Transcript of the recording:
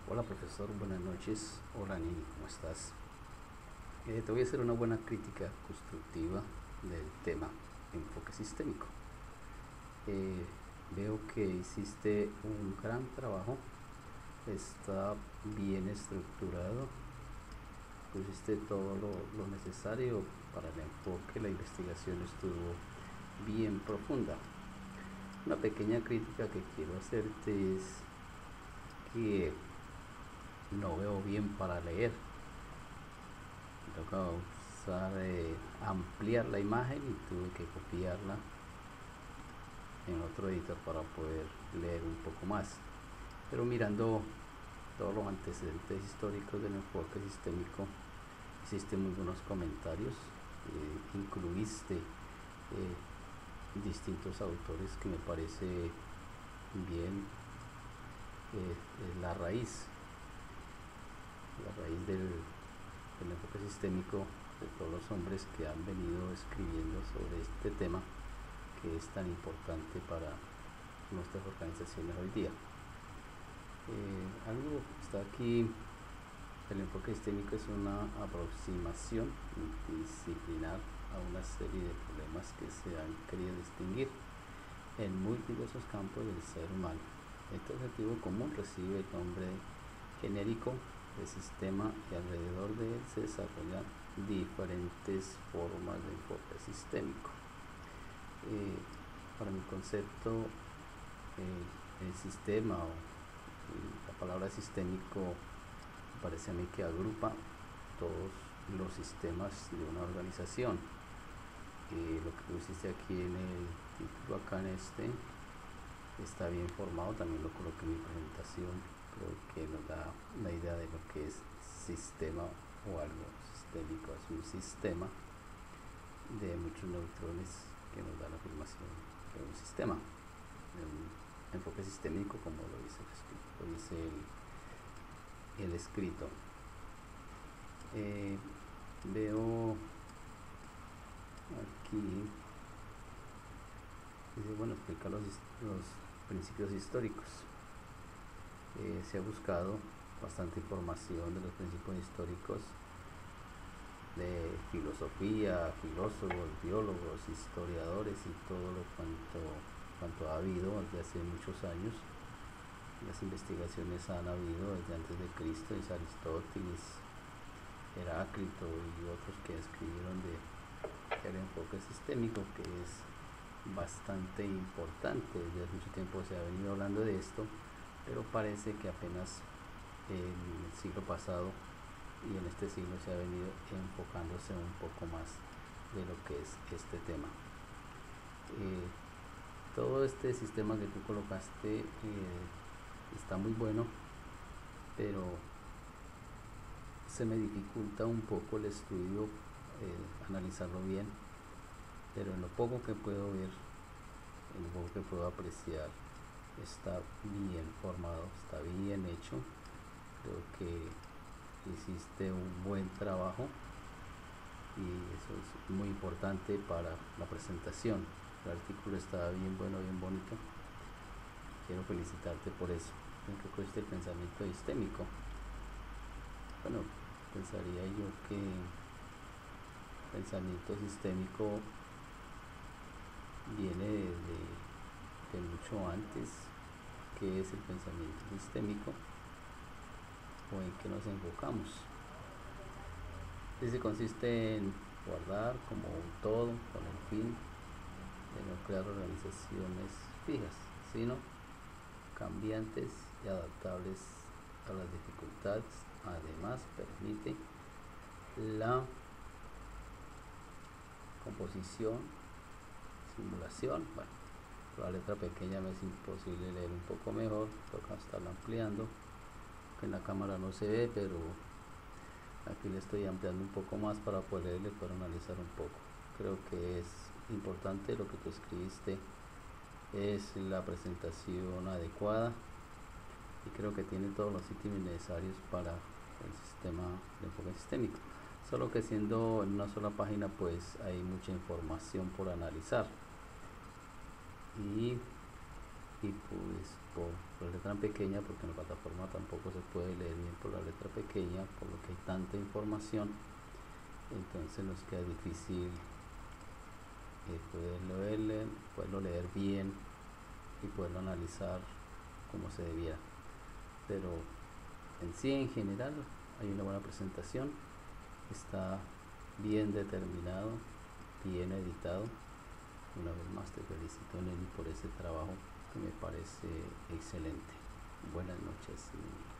Hola profesor, buenas noches. Hola Nini, ¿cómo estás? Te voy a hacer una buena crítica constructiva del tema enfoque sistémico. Eh, Veo que hiciste un gran trabajo, está bien estructurado, pusiste todo lo necesario para el enfoque, la investigación estuvo bien profunda. Una pequeña crítica que quiero hacerte es que no veo bien para leer. Me toca usar, ampliar la imagen y tuve que copiarla en otro editor para poder leer un poco más. Pero mirando todos los antecedentes históricos del enfoque sistémico, hiciste muy buenos comentarios, incluiste distintos autores que me parece bien. La raíz del enfoque sistémico de todos los hombres que han venido escribiendo sobre este tema que es tan importante para nuestras organizaciones hoy día. Algo está aquí, el enfoque sistémico es una aproximación multidisciplinar a una serie de problemas que se han querido distinguir en muy diversos campos del ser humano. Este objetivo común recibe el nombre genérico de sistema y alrededor de él se desarrollan diferentes formas de enfoque sistémico. Para mi concepto, el sistema o la palabra sistémico parece a mí que agrupa todos los sistemas de una organización. Lo que pusiste aquí en el título, acá en este, está bien formado, también lo coloqué en mi presentación. Creo que nos da una idea de lo que es sistema o algo sistémico. Es un sistema de muchos neutrones que nos da la afirmación de un sistema, un enfoque sistémico, como lo dice el escrito. Veo aquí, dice, bueno, explica los principios históricos. Se ha buscado bastante información de los principios históricos de filosofía, filósofos, biólogos, historiadores y todo lo cuanto ha habido desde hace muchos años. Las investigaciones han habido desde antes de Cristo, es Aristóteles, Heráclito y otros que escribieron del enfoque sistémico, que es bastante importante. Desde hace mucho tiempo se ha venido hablando de esto, pero parece que apenas en el siglo pasado y en este siglo se ha venido enfocándose un poco más de lo que es este tema. Todo este sistema que tú colocaste está muy bueno, pero se me dificulta un poco el estudio, analizarlo bien, pero en lo poco que puedo ver, en lo poco que puedo apreciar, está bien formado, está bien hecho. Creo que hiciste un buen trabajo y eso es muy importante para la presentación. El artículo está bien bueno, bien bonito. Quiero felicitarte por eso. ¿En qué consiste el pensamiento sistémico? Bueno, pensaría yo que el pensamiento sistémico viene de mucho antes. ¿Qué es el pensamiento sistémico? ¿O en qué nos enfocamos? Este consiste en guardar como un todo con el fin de no crear organizaciones fijas, sino cambiantes y adaptables a las dificultades. Además, permite la composición, simulación. Bueno, la letra pequeña me es imposible leer un poco mejor, toca estarla ampliando, que en la cámara no se ve, pero aquí le estoy ampliando un poco más para poder analizar un poco. Creo que es importante lo que tú escribiste, es la presentación adecuada y creo que tiene todos los ítems necesarios para el sistema de enfoque sistémico, solo que siendo en una sola página pues hay mucha información por analizar y y pues por la letra pequeña, porque en la plataforma tampoco se puede leer bien por la letra pequeña, por lo que hay tanta información, entonces nos queda difícil poderlo leer bien y poderlo analizar como se debiera. Pero en sí, en general, hay una buena presentación, está bien determinado, bien editado. Una vez más te felicito, Nelly, por ese trabajo que me parece excelente. Buenas noches, Nelly.